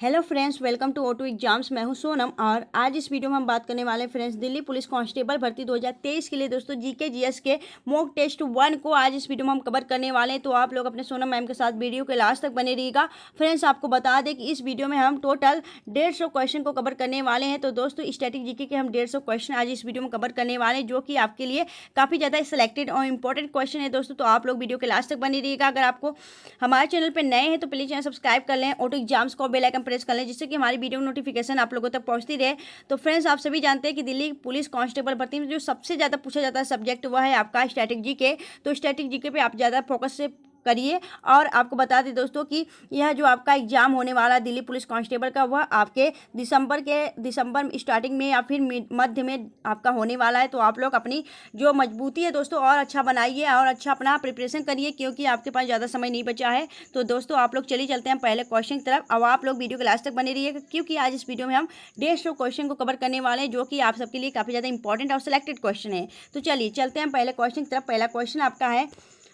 Hello friends, welcome to auto exams. मैं हूं सोनम और आज इस वीडियो में हम बात करने वाले हैं फ्रेंड्स दिल्ली पुलिस कांस्टेबल भर्ती 2023 के लिए दोस्तों जीके जीएस के मॉक टेस्ट 1 को आज इस वीडियो में हम कवर करने वाले हैं। तो आप लोग अपने सोनम मैम के साथ वीडियो के लास्ट तक बने रहिएगा। फ्रेंड्स आपको बता दें कि इस वीडियो में हम टोटल 150 क्वेश्चन को कवर करने वाले हैं। तो दोस्तों स्टैटिक जीके के हम 150 क्वेश्चन आज इस वीडियो में कवर करने वाले हैं, जो कि आपके लिए काफ़ी ज़्यादा सिलेक्टेड और इंपॉर्टेंट क्वेश्चन है दोस्तों। तो आप लोग वीडियो के लास्ट तक बने रहिएगा। अगर आपको हमारे चैनल पर नए हैं तो प्लीज़ चैनल सब्सक्राइब कर लें, ऑटो एग्जाम्स को बेल आइकन प्रेस कर लें, जिससे कि हमारी वीडियो नोटिफिकेशन आप लोगों तक पहुंचती रहे। तो फ्रेंड्स आप सभी जानते हैं कि दिल्ली पुलिस कांस्टेबल भर्ती में जो सबसे ज़्यादा पूछा जाता है सब्जेक्ट वह है आपका स्टैटिक जीके। तो स्टैटिक जीके पे आप ज़्यादा फोकस से करिए। और आपको बता दें दोस्तों कि यह जो आपका एग्जाम होने वाला है दिल्ली पुलिस कांस्टेबल का, वह आपके दिसंबर स्टार्टिंग में या फिर मध्य में आपका होने वाला है। तो आप लोग अपनी जो मजबूती है दोस्तों और अच्छा बनाइए और अच्छा अपना प्रिपरेशन करिए, क्योंकि आपके पास ज़्यादा समय नहीं बचा है। तो दोस्तों आप लोग चलिए चलते हैं पहले क्वेश्चन की तरफ। अब आप लोग वीडियो के लास्ट तक बने रहिएगा, क्योंकि आज इस वीडियो में हम 150 क्वेश्चन को कवर करने वाले हैं, जो कि आप सबके लिए काफ़ी ज़्यादा इंपॉर्टेंट और सिलेक्टेड क्वेश्चन है। तो चलिए चलते हैं पहले क्वेश्चन की तरफ। पहला क्वेश्चन आपका है,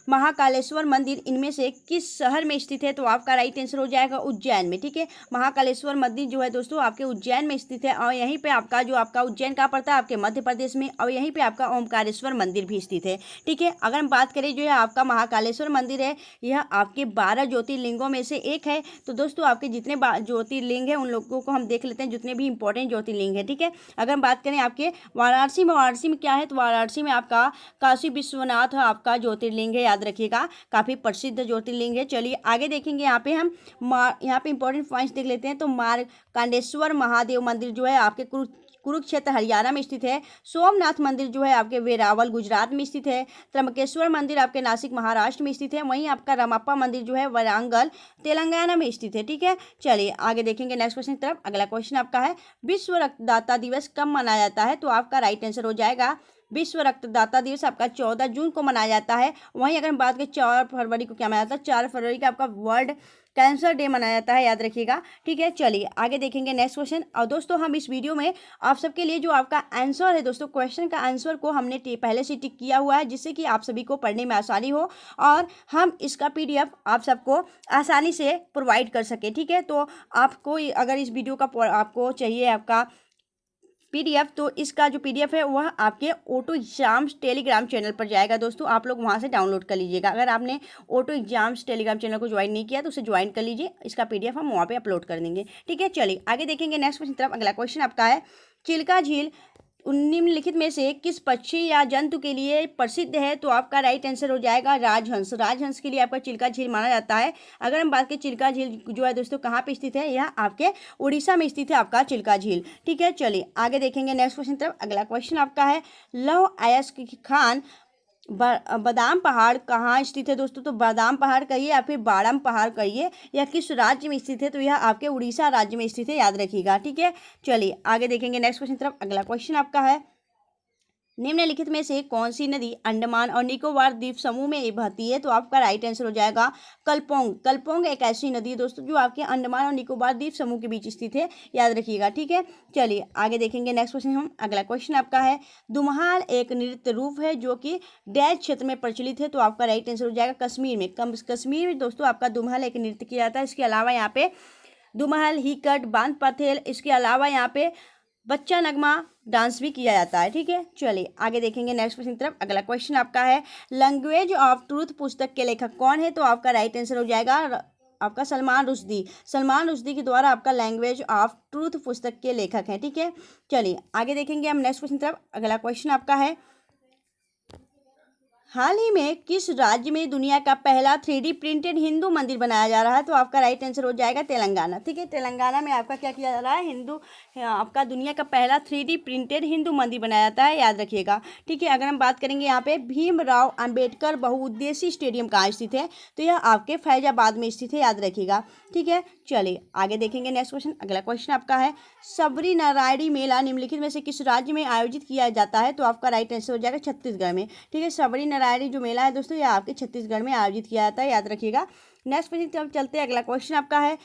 महाकालेश्वर मंदिर इनमें से किस शहर में स्थित है? तो आपका राइट आंसर हो जाएगा उज्जैन में। ठीक है, महाकालेश्वर मंदिर जो है दोस्तों आपके उज्जैन में स्थित है। और यहीं पे आपका उज्जैन कहाँ पड़ता है? आपके मध्य प्रदेश में। और यहीं पे आपका ओमकारेश्वर मंदिर भी स्थित है। ठीक है, अगर हम बात करें जो है आपका महाकालेश्वर मंदिर है, यह आपके 12 ज्योतिर्लिंगों में से एक है। तो दोस्तों आपके जितने ज्योतिर्लिंग है उन लोगों को हम देख लेते हैं, जितने भी इंपॉर्टेंट ज्योतिर्लिंग है। ठीक है, अगर हम बात करें आपके वाराणसी में क्या है? तो वाराणसी में आपका काशी विश्वनाथ आपका ज्योतिर्लिंग है, याद रखिएगा, काफ़ी प्रसिद्ध ज्योतिर्लिंग है। चलिए आगे देखेंगे। यहाँ पे हम यहाँ पे इंपॉर्टेंट पॉइंट्स देख लेते हैं। तो मार्कंडेश्वर महादेव मंदिर जो है आपके कुरुक्षेत्र हरियाणा में स्थित है। सोमनाथ मंदिर जो है आपके वेरावल गुजरात में स्थित है। त्र्यंबकेश्वर मंदिर आपके नासिक महाराष्ट्र में स्थित है। वहीं आपका रमाप्पा मंदिर जो है वारंगल तेलंगाना में स्थित है। ठीक है, चलिए आगे देखेंगे नेक्स्ट क्वेश्चन की तरफ। अगला क्वेश्चन आपका है, विश्व रक्तदाता दिवस कब मनाया जाता है? तो आपका राइट आंसर हो जाएगा विश्व रक्तदाता दिवस आपका 14 जून को मनाया जाता है। वहीं अगर हम बात करें 4 फरवरी को क्या मनाया जाता है? 4 फरवरी का आपका वर्ल्ड कैंसर डे मनाया जाता है, याद रखिएगा। ठीक है, चलिए आगे देखेंगे नेक्स्ट क्वेश्चन। और दोस्तों हम इस वीडियो में आप सबके लिए जो आपका आंसर है दोस्तों, क्वेश्चन का आंसर को हमने पहले से टिक किया हुआ है, जिससे कि आप सभी को पढ़ने में आसानी हो और हम इसका PDF आप सबको आसानी से प्रोवाइड कर सके। ठीक है, तो आपको अगर इस वीडियो का आपको चाहिए आपका PDF, तो इसका जो PDF है वह आपके ऑटो एग्जाम्स टेलीग्राम चैनल पर जाएगा दोस्तों। आप लोग वहां से डाउनलोड कर लीजिएगा। अगर आपने ऑटो एग्जाम्स टेलीग्राम चैनल को ज्वाइन नहीं किया तो उसे ज्वाइन कर लीजिए। इसका PDF हम वहां पे अपलोड कर देंगे। ठीक है, चलिए आगे देखेंगे नेक्स्ट क्वेश्चन तरफ। अगला क्वेश्चन आपका है, चिल्का झील निम्नलिखित में से किस पक्षी या जंतु के लिए प्रसिद्ध है? तो आपका राइट आंसर हो जाएगा राजहंस। राजहंस के लिए आपका चिल्का झील माना जाता है। अगर हम बात करें चिल्का झील जो है दोस्तों कहाँ पे स्थित है? यह आपके उड़ीसा में स्थित है आपका चिल्का झील। ठीक है, चलिए आगे देखेंगे नेक्स्ट क्वेश्चन तरफ। अगला क्वेश्चन आपका है, लौह अयस्क खान बादाम पहाड़ कहाँ स्थित है दोस्तों? तो बादाम पहाड़ कहिए या फिर बाड़म पहाड़ कहिए, यह किस राज्य में स्थित है? तो यह आपके उड़ीसा राज्य में स्थित है, याद रखिएगा। ठीक है, चलिए आगे देखेंगे नेक्स्ट क्वेश्चन तरफ। अगला क्वेश्चन आपका है, निम्नलिखित में से कौन सी नदी अंडमान और निकोबार द्वीप समूह में बहती है? तो आपका राइट आंसर हो जाएगा कलपोंग। कलपोंग एक ऐसी नदी है दोस्तों जो आपके अंडमान और निकोबार द्वीप समूह के बीच स्थित है, याद रखिएगा। ठीक है, चलिए आगे देखेंगे नेक्स्ट क्वेश्चन हम। अगला क्वेश्चन आपका है, दुम्हाल एक नृत्य रूप है जो कि डैश क्षेत्र में प्रचलित है? तो आपका राइट आंसर हो जाएगा कश्मीर में। कश्मीर में दोस्तों आपका दुम्हाल एक नृत्य किया जाता है। इसके अलावा यहाँ पे दुम्हाल, हिकट, बांध पथेल, इसके अलावा यहाँ पे बच्चा नगमा डांस भी किया जाता है। ठीक है, चलिए आगे देखेंगे नेक्स्ट क्वेश्चन की तरफ। अगला क्वेश्चन आपका है, लैंग्वेज ऑफ ट्रूथ पुस्तक के लेखक कौन है? तो आपका राइट आंसर हो जाएगा आपका सलमान रुश्दी। सलमान रुश्दी के द्वारा आपका लैंग्वेज ऑफ ट्रूथ पुस्तक के लेखक हैं। ठीक है, चलिए आगे देखेंगे हम नेक्स्ट क्वेश्चन की तरफ। अगला क्वेश्चन आपका है, हाल ही में किस राज्य में दुनिया का पहला 3D प्रिंटेड हिंदू मंदिर बनाया जा रहा है? तो आपका राइट आंसर हो जाएगा तेलंगाना। ठीक है, तेलंगाना में आपका क्या किया जा रहा है? आपका दुनिया का पहला 3D प्रिंटेड हिंदू मंदिर बनाया जाता है, याद रखिएगा। ठीक है, अगर हम बात करेंगे यहाँ पे भीमराव अंबेडकर बहुउद्देशीय स्टेडियम कहाँ स्थित है? तो यह आपके फैजाबाद में स्थित है, याद रखिएगा। ठीक है, चलिए आगे देखेंगे नेक्स्ट क्वेश्चन। अगला क्वेश्चन आपका है, सबरी नारायणी मेला निम्नलिखित में से किस राज्य में आयोजित किया जाता है? तो आपका राइट आंसर हो जाएगा छत्तीसगढ़ में। ठीक है, सबरी नारायणी जो मेला है दोस्तों यह आपके छत्तीसगढ़ में आयोजित किया जाता है, याद रखिएगा। नेक्स्ट क्वेश्चन चलते हैं। अगला क्वेश्चन आपका है,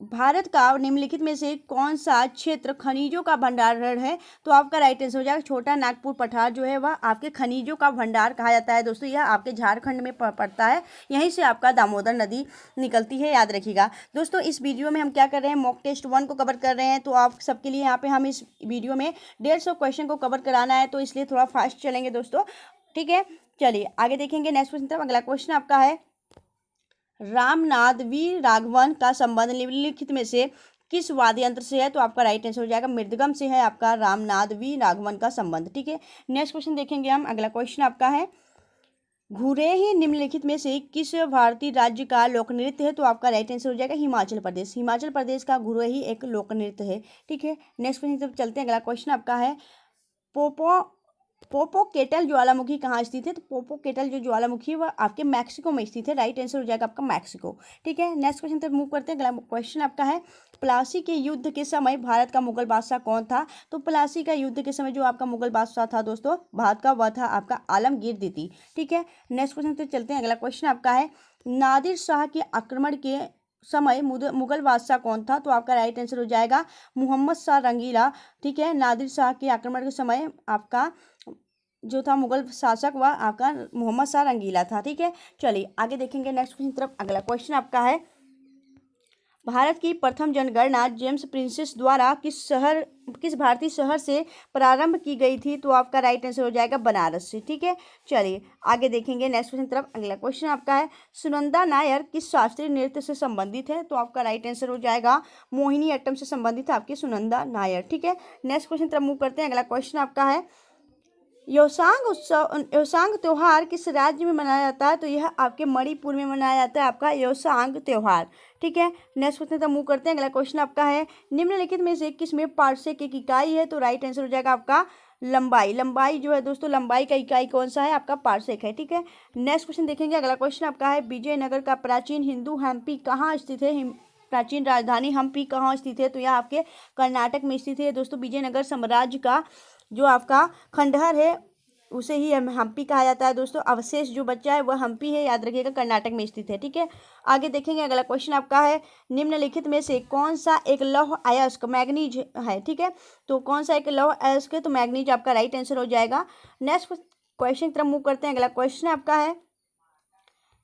भारत का निम्नलिखित में से कौन सा क्षेत्र खनिजों का भंडारण है? तो आपका राइट आंसर हो जाएगा छोटा नागपुर पठार जो है वह आपके खनिजों का भंडार कहा जाता है दोस्तों। यह आपके झारखंड में पड़ता है, यहीं से आपका दामोदर नदी निकलती है, याद रखिएगा दोस्तों। इस वीडियो में हम क्या कर रहे हैं, मॉक टेस्ट 1 को कवर कर रहे हैं। तो आप सबके लिए यहाँ पे हम इस वीडियो में 150 क्वेश्चन को कवर कराना है, तो इसलिए थोड़ा फास्ट चलेंगे दोस्तों, ठीक है। चलिए आगे देखेंगे नेक्स्ट क्वेश्चन तरफ। अगला क्वेश्चन आपका है, रामनाथ वी राघवन का संबंध निम्नलिखित में से किस वाद्य यंत्र से है? तो आपका राइट आंसर हो जाएगा मृदगम से है आपका रामनाथ वी राघवन का संबंध, ठीक है। नेक्स्ट क्वेश्चन देखेंगे हम। अगला क्वेश्चन आपका है, घुरेही निम्नलिखित में से किस भारतीय राज्य का लोक नृत्य है? तो आपका राइट आंसर हो जाएगा हिमाचल प्रदेश। हिमाचल प्रदेश का घुरेही एक लोक नृत्य है, ठीक है। नेक्स्ट क्वेश्चन तरफ चलते हैं। अगला क्वेश्चन आपका है, पोपोकेटल ज्वालामुखी कहाँ स्थित है? तो पोपोकेटल जो ज्वालामुखी है वह आपके मैक्सिको में स्थित है। राइट आंसर हो जाएगा आपका मैक्सिको, ठीक है। नेक्स्ट क्वेश्चन तक मूव करते हैं। अगला क्वेश्चन आपका है, प्लासी के युद्ध के समय भारत का मुगल बादशाह कौन था? तो प्लासी का युद्ध के समय जो आपका मुगल बादशाह था दोस्तों भारत का, वह था आपका आलमगीर द्वितीय, ठीक है। नेक्स्ट क्वेश्चन तक चलते हैं। अगला क्वेश्चन आपका है, नादिर शाह के आक्रमण के समय मुगल बादशाह कौन था? तो आपका राइट आंसर हो जाएगा मोहम्मद शाह रंगीला, ठीक है। नादिर शाह के आक्रमण के समय आपका जो था मुगल शासक वह आपका मोहम्मद शाह रंगीला था, ठीक है। चलिए आगे देखेंगे नेक्स्ट क्वेश्चन तरफ। अगला क्वेश्चन आपका है, भारत की प्रथम जनगणना जेम्स प्रिंसेस द्वारा किस भारतीय शहर से प्रारंभ की गई थी? तो आपका राइट आंसर हो जाएगा बनारस से, ठीक है। चलिए आगे देखेंगे नेक्स्ट क्वेश्चन तरफ। अगला क्वेश्चन आपका है, सुनंदा नायर किस शास्त्रीय नृत्य से संबंधित है? तो आपका राइट आंसर हो जाएगा मोहिनी अट्टम से संबंधित है आपकी सुनंदा नायर, ठीक है। नेक्स्ट क्वेश्चन तरफ मूव करते हैं। अगला क्वेश्चन आपका है, योसांग त्योहार किस राज्य में मनाया जाता है? तो यह आपके मणिपुर में मनाया जाता है आपका योसांग त्योहार, ठीक है। नेक्स्ट क्वेश्चन तक मूव करते हैं। अगला क्वेश्चन आपका है, निम्नलिखित में से किस में पार्सेक एक इकाई है? तो राइट आंसर हो जाएगा आपका लंबाई। लंबाई जो है दोस्तों, लंबाई का इकाई कौन सा है? आपका पार्सेक है, ठीक है। नेक्स्ट क्वेश्चन देखेंगे। अगला क्वेश्चन आपका है, विजयनगर का प्राचीन हिंदू हम्पी कहाँ स्थित है? प्राचीन राजधानी हम्पी कहाँ स्थित है? तो यह आपके कर्नाटक में स्थित है दोस्तों। विजयनगर साम्राज्य का जो आपका खंडहर है उसे ही हम्पी कहा जाता है दोस्तों। अवशेष जो बचा है वह हम्पी है, याद रखिएगा, कर्नाटक में स्थित है, ठीक है। आगे देखेंगे। अगला क्वेश्चन आपका है, निम्नलिखित में से कौन सा एक लौह अयस्क मैग्नीज है? ठीक है, तो कौन सा एक लौह अयस्क है? तो मैग्नीज आपका राइट आंसर हो जाएगा। नेक्स्ट क्वेश्चन की तरफ मूव करते हैं। अगला क्वेश्चन आपका है,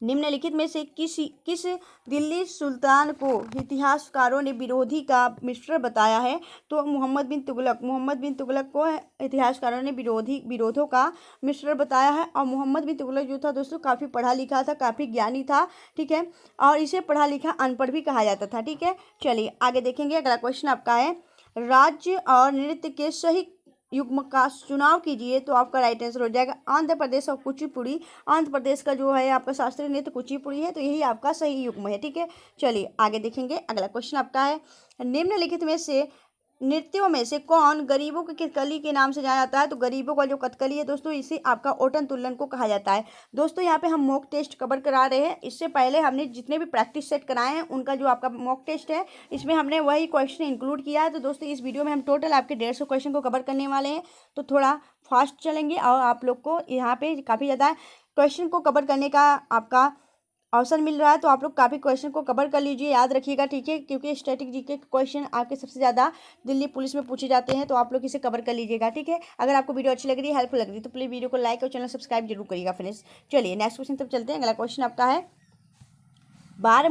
निम्नलिखित में से किस दिल्ली सुल्तान को इतिहासकारों ने विरोधी का मिश्र बताया है? तो मोहम्मद बिन तुगलक को इतिहासकारों ने विरोधों का मिश्र बताया है। और मोहम्मद बिन तुगलक जो था दोस्तों काफ़ी पढ़ा लिखा था, काफ़ी ज्ञानी था, ठीक है, और इसे पढ़ा लिखा अनपढ़ भी कहा जाता था, ठीक है। चलिए आगे देखेंगे। अगला क्वेश्चन आपका है, राज्य और नृत्य के सही युग्म का चुनाव कीजिए। तो आपका राइट आंसर हो जाएगा आंध्र प्रदेश और कुचिपुड़ी। आंध्र प्रदेश का जो है आपका शास्त्रीय नृत्य कुचिपुड़ी है, तो यही आपका सही युग्म है, ठीक है। चलिए आगे देखेंगे। अगला क्वेश्चन आपका है, निम्नलिखित में से नृत्यों में से कौन गरीबों की कथकली के नाम से जाना जाता है? तो गरीबों का जो कथकली है दोस्तों, इसे आपका ओटन तुल्लन को कहा जाता है। दोस्तों यहाँ पे हम मॉक टेस्ट कवर करा रहे हैं। इससे पहले हमने जितने भी प्रैक्टिस सेट कराए हैं उनका जो आपका मॉक टेस्ट है इसमें हमने वही क्वेश्चन इंक्लूड किया है। तो दोस्तों इस वीडियो में हम टोटल आपके 150 क्वेश्चन को कवर करने वाले हैं, तो थोड़ा फास्ट चलेंगे और आप लोग को यहाँ पे काफ़ी ज़्यादा क्वेश्चन को कवर करने का आपका अवसर मिल रहा है। तो आप लोग काफ़ी क्वेश्चन को कवर कर लीजिए, याद रखिएगा, ठीक है, क्योंकि स्टैटिक जीके क्वेश्चन आपके सबसे ज़्यादा दिल्ली पुलिस में पूछे जाते हैं। तो आप लोग इसे कवर कर लीजिएगा, ठीक है। अगर आपको वीडियो अच्छी लग रही है, हेल्पफुल लग रही है, तो प्लीज़ वीडियो को लाइक और चैनल सब्सक्राइब जरूर करिएगा फ्रेंड्स। चलिए नेक्स्ट क्वेश्चन तब चलते हैं। अगला क्वेश्चन आपका है, बाल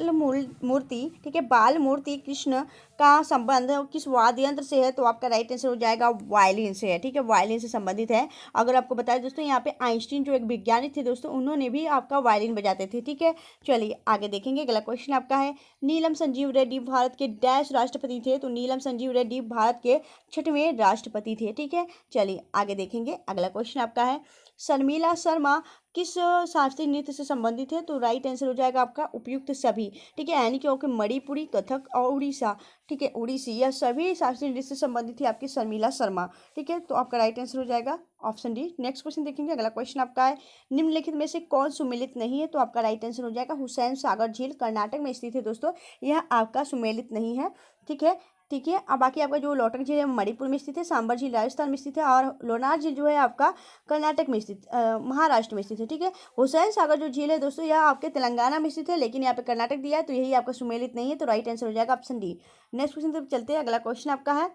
मूर्ति, ठीक है, बाल मूर्ति कृष्ण का संबंध किस वाद्य यंत्र से है? तो आपका राइट आंसर हो जाएगा वायलिन से है, ठीक है, वायलिन से संबंधित है। अगर आपको बताया दोस्तों, यहाँ पे आइंस्टीन जो एक वैज्ञानिक थे दोस्तों, उन्होंने भी आपका वायलिन बजाते थे, ठीक है। चलिए आगे देखेंगे। अगला क्वेश्चन आपका है, नीलम संजीव रेड्डी भारत के डैश राष्ट्रपति थे? तो नीलम संजीव रेड्डी भारत के 6वें राष्ट्रपति थे, ठीक है। चलिए आगे देखेंगे। अगला क्वेश्चन आपका है, शर्मिला शर्मा किस शास्त्रीय नृत्य से संबंधित है? तो राइट आंसर हो जाएगा आपका उपयुक्त सभी, ठीक है, यानी कि ओके मणिपुरी, कथक और उड़ीसा, ठीक है, उड़ीसी, यह सभी शास्त्रीय नृत्य से संबंधित है आपकी शर्मिला शर्मा, ठीक है। तो आपका राइट आंसर हो जाएगा ऑप्शन डी। नेक्स्ट क्वेश्चन देखेंगे। अगला क्वेश्चन आपका है, निम्नलिखित में से कौन सुमेलित नहीं है? तो आपका राइट आंसर हो जाएगा हुसैन सागर झील, कर्नाटक में स्थित है दोस्तों, यह आपका सुमेलित नहीं है, ठीक है। ठीक है। अब बाकी आपका जो लोटक झील है मणिपुर में स्थित है, सांबर झील राजस्थान में स्थित है और लोनार झील जो है आपका कर्नाटक में स्थित महाराष्ट्र में स्थित है। ठीक है। हुसैन सागर जो झील है दोस्तों यह आपके तेलंगाना में स्थित है, लेकिन यहाँ पे कर्नाटक दिया है तो यही आपका सुमेलित नहीं है, तो राइट आंसर हो जाएगा ऑप्शन डी। नेक्स्ट क्वेश्चन तक चलते हैं। अगला क्वेश्चन आपका है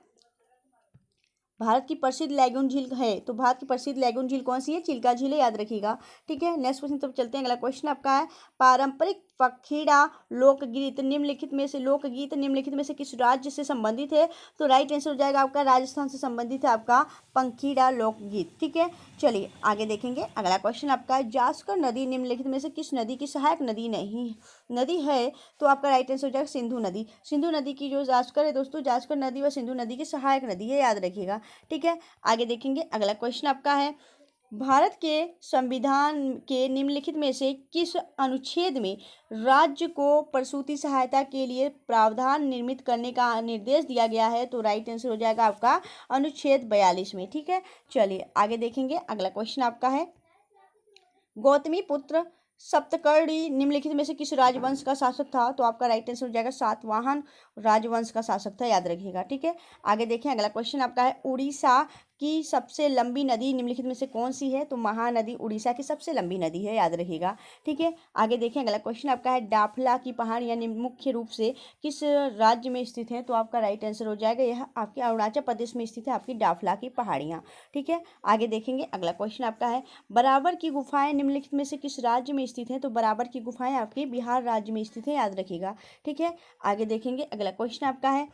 भारत की प्रसिद्ध लैगून झील है, तो भारत की प्रसिद्ध लैगून झील कौन सी है? चिल्का झील है, याद रखिएगा। ठीक है। नेक्स्ट क्वेश्चन तब चलते हैं। अगला क्वेश्चन आपका है पारंपरिक पखीड़ा लोकगीत निम्नलिखित में से किस राज्य से संबंधित है? तो राइट आंसर हो जाएगा आपका राजस्थान से संबंधित है आपका पंखीड़ा लोकगीत। ठीक है। चलिए आगे देखेंगे। अगला क्वेश्चन आपका है जास्कर नदी निम्नलिखित में से किस नदी की सहायक नदी है? तो आपका राइट आंसर हो जाएगा सिंधु नदी। सिंधु नदी की जो जास्कर है दोस्तों, जास्कर नदी व सिंधु नदी की सहायक नदी है, याद रखिएगा। ठीक है। आगे देखेंगे। अगला क्वेश्चन आपका है भारत के संविधान के निम्नलिखित में से किस अनुच्छेद में राज्य को प्रसूति सहायता के लिए प्रावधान निर्मित करने का निर्देश दिया गया है? तो राइट आंसर हो जाएगा आपका अनुच्छेद 42 में। ठीक है। चलिए आगे देखेंगे। अगला क्वेश्चन आपका है गौतमी पुत्र सप्तकर्णी निम्नलिखित में से किस राजवंश का शासक था? तो आपका राइट आंसर हो जाएगा सातवाहन राजवंश का शासक था, याद रखिएगा। ठीक है। आगे देखें। अगला क्वेश्चन आपका है उड़ीसा की सबसे लंबी नदी निम्नलिखित में से कौन सी है? तो महानदी उड़ीसा की सबसे लंबी नदी है, याद रखिएगा। ठीक है। आगे देखें। अगला क्वेश्चन आपका है डाफला की पहाड़ियाँ मुख्य रूप से किस राज्य में स्थित है? तो आपका राइट आंसर हो जाएगा यह आपके अरुणाचल प्रदेश में स्थित है आपकी डाफला की पहाड़ियाँ। ठीक है। आगे देखेंगे। अगला क्वेश्चन आपका है बराबर की गुफाएं निम्नलिखित में से किस राज्य में स्थित है? तो बराबर की गुफाएं आपकी बिहार राज्य में स्थित है, याद रखिएगा। ठीक है। आगे देखेंगे। अगला क्वेश्चन आपका है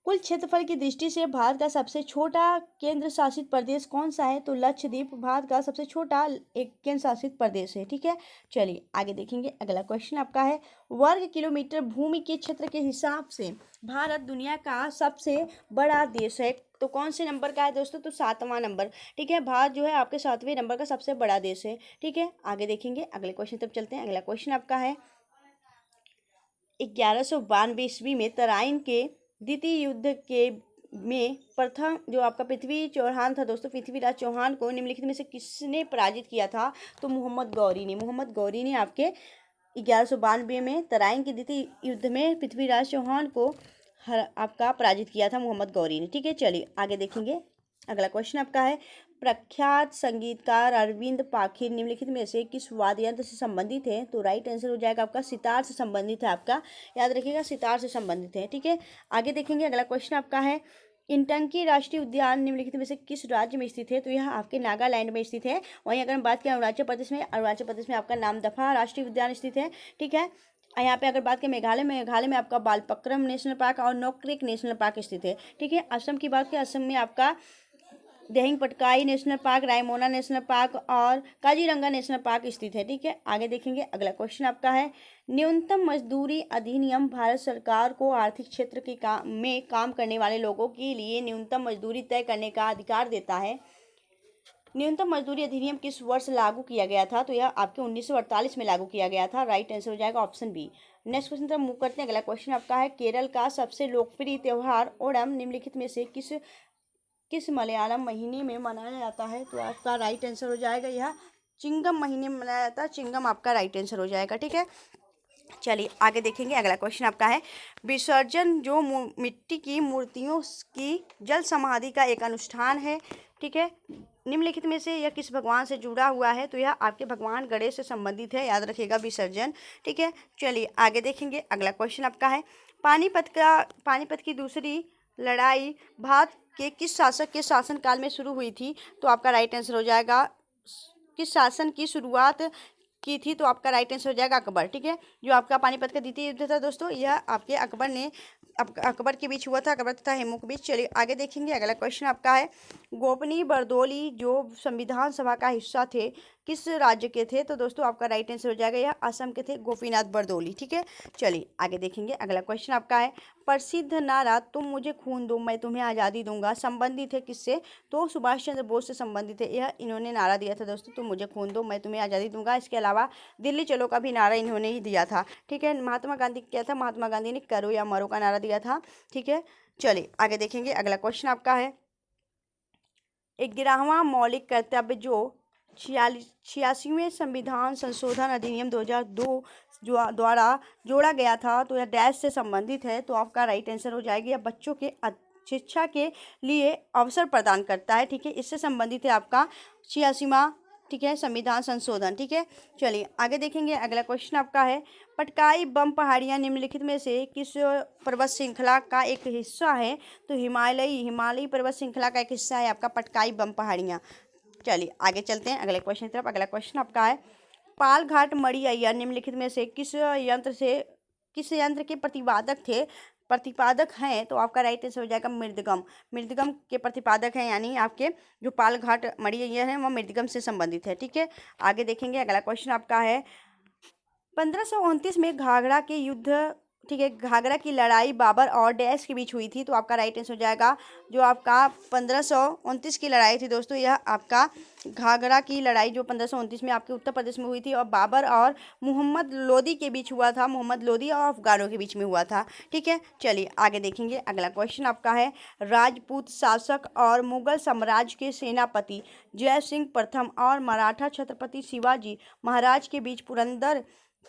कुल क्षेत्रफल की दृष्टि से भारत का सबसे छोटा केंद्र शासित प्रदेश कौन सा है? तो लक्षद्वीप भारत का सबसे छोटा एक केंद्र शासित प्रदेश है। ठीक है। चलिए आगे देखेंगे। अगला क्वेश्चन आपका है वर्ग किलोमीटर भूमि के क्षेत्र के हिसाब से भारत दुनिया का सबसे बड़ा देश है, तो कौन से नंबर का है दोस्तों? तो 7वां नंबर। ठीक है। भारत जो है आपके 7वें नंबर का सबसे बड़ा देश है। ठीक है। आगे देखेंगे। अगले क्वेश्चन तब चलते हैं। अगला क्वेश्चन आपका है 1192 ईस्वी में तराइन के द्वितीय युद्ध के में प्रथम जो आपका पृथ्वी चौहान था दोस्तों, पृथ्वीराज चौहान को निम्नलिखित में से किसने पराजित किया था? तो मोहम्मद गौरी ने आपके 1192 में तराइन के द्वितीय युद्ध में पृथ्वीराज चौहान को आपका पराजित किया था मोहम्मद गौरी ने। ठीक है। चलिए आगे देखेंगे। अगला क्वेश्चन आपका है प्रख्यात संगीतकार अरविंद पाखिर निम्नलिखित में से किस वाद्य यंत्र से संबंधित है? तो राइट आंसर हो जाएगा आपका सितार से संबंधित है, आपका याद रखिएगा सितार से संबंधित है। ठीक है। आगे देखेंगे। अगला क्वेश्चन आपका है इंटंकी राष्ट्रीय उद्यान निम्नलिखित में से किस राज्य में स्थित है? तो यह आपके नागालैंड में स्थित है। वहीं अगर हम बात करें अरुणाचल प्रदेश में आपका नामदफा राष्ट्रीय उद्यान स्थित है। ठीक है। यहाँ पे अगर बात करें मेघालय में आपका बालपक्रम नेशनल पार्क और नोक्रेक नेशनल पार्क स्थित है। ठीक है। असम की बात करें, असम में आपका Dihing Patkai national park, Raimona national park और काजीरंगा नेशनल पार्क स्थित है। ठीक है। आगे देखेंगे। अगला क्वेश्चन आपका है न्यूनतम मजदूरी अधिनियम भारत सरकार को आर्थिक क्षेत्र के में काम करने वाले लोगों के लिए न्यूनतम मजदूरी तय करने का अधिकार देता है। न्यूनतम मजदूरी अधिनियम किस वर्ष लागू किया गया था? तो यह आपके 1948 में लागू किया गया था। राइट आंसर हो जाएगा ऑप्शन बी। नेक्स्ट क्वेश्चन तरफ मूव करते हैं। अगला क्वेश्चन आपका है केरल का सबसे लोकप्रिय त्योहार ओणम निम्नलिखित में से किस मलयालम महीने में मनाया जाता है? तो आपका राइट आंसर हो जाएगा यह चिंगम महीने में मनाया जाता है। चिंगम आपका राइट आंसर हो जाएगा। ठीक है। चलिए आगे देखेंगे। अगला क्वेश्चन आपका है विसर्जन जो मिट्टी की मूर्तियों की जल समाधि का एक अनुष्ठान है। ठीक है। निम्नलिखित में से यह किस भगवान से जुड़ा हुआ है? तो यह आपके भगवान गणेश से संबंधित है, याद रखिएगा विसर्जन। ठीक है। चलिए आगे देखेंगे। अगला क्वेश्चन आपका है पानीपत की दूसरी लड़ाई भारत के किस शासक के शासनकाल में शुरू हुई थी? तो आपका राइट आंसर हो जाएगा किस शासन की शुरुआत की थी? तो आपका राइट आंसर हो जाएगा अकबर। ठीक है। जो आपका पानीपत का द्वितीय युद्ध था दोस्तों, यह आपके अकबर के बीच हुआ था, अकबर तथा हेमू के बीच। चलिए आगे देखेंगे। अगला क्वेश्चन आपका है गोपनी बरदोली जो संविधान सभा का हिस्सा थे किस राज्य के थे? तो दोस्तों आपका राइट आंसर हो जाएगा यह असम के थे, गोपीनाथ बरदोली। ठीक है। चलिए आगे देखेंगे। अगला क्वेश्चन आपका है प्रसिद्ध नारा तुम मुझे खून दो मैं तुम्हें आज़ादी दूंगा संबंधित है किससे? तो सुभाष चंद्र बोस से संबंधित है। यह इन्होंने नारा दिया था दोस्तों, तुम मुझे खून दो मैं तुम्हें आज़ादी दूंगा। इसके अलावा दिल्ली चलो का भी नारा इन्होंने ही दिया था। ठीक है। महात्मा गांधी क्या था? महात्मा गांधी ने करो या मरो का नारा दिया था। ठीक है। चलिए आगे देखेंगे। अगला क्वेश्चन आपका है 11वां मौलिक कर्तव्य जो 86वें संविधान संशोधन अधिनियम 2002 जो द्वारा जोड़ा गया था, तो यह डैश से संबंधित है, तो आपका राइट आंसर हो जाएगी। यह बच्चों के शिक्षा के लिए अवसर प्रदान करता है, ठीक है। इससे संबंधित है आपका 86वां, ठीक है, संविधान संशोधन, ठीक है। चलिए आगे देखेंगे। अगला क्वेश्चन आपका है, पटकाई बम पहाड़ियाँ निम्नलिखित में से किस पर्वत श्रृंखला का एक हिस्सा है? तो हिमालयी पर्वत श्रृंखला का एक हिस्सा है आपका पटकाई बम पहाड़ियाँ। चलिए आगे चलते हैं अगले क्वेश्चन की तरफ। अगला क्वेश्चन आपका है, पालघाट मड़ियैया निम्नलिखित में से किस यंत्र के प्रतिपादक हैं? तो आपका राइट आंसर हो जाएगा मृदगम के प्रतिपादक हैं, यानी आपके जो पालघाट मड़ियैया है वह मृदगम से संबंधित है, ठीक है। आगे देखेंगे। अगला क्वेश्चन आपका है, 1529 में घाघरा के युद्ध, ठीक है, घाघरा की लड़ाई बाबर और डैश के बीच हुई थी, तो आपका राइट आंसर हो जाएगा जो आपका 1529 की लड़ाई थी दोस्तों, यह आपका घाघरा की लड़ाई जो 1529 में आपके उत्तर प्रदेश में हुई थी और बाबर और मोहम्मद लोदी के बीच हुआ था, मोहम्मद लोदी और अफगानों के बीच में हुआ था, ठीक है। चलिए आगे देखेंगे। अगला क्वेश्चन आपका है, राजपूत शासक और मुगल साम्राज्य के सेनापति जय सिंह प्रथम और मराठा छत्रपति शिवाजी महाराज के बीच पुरंदर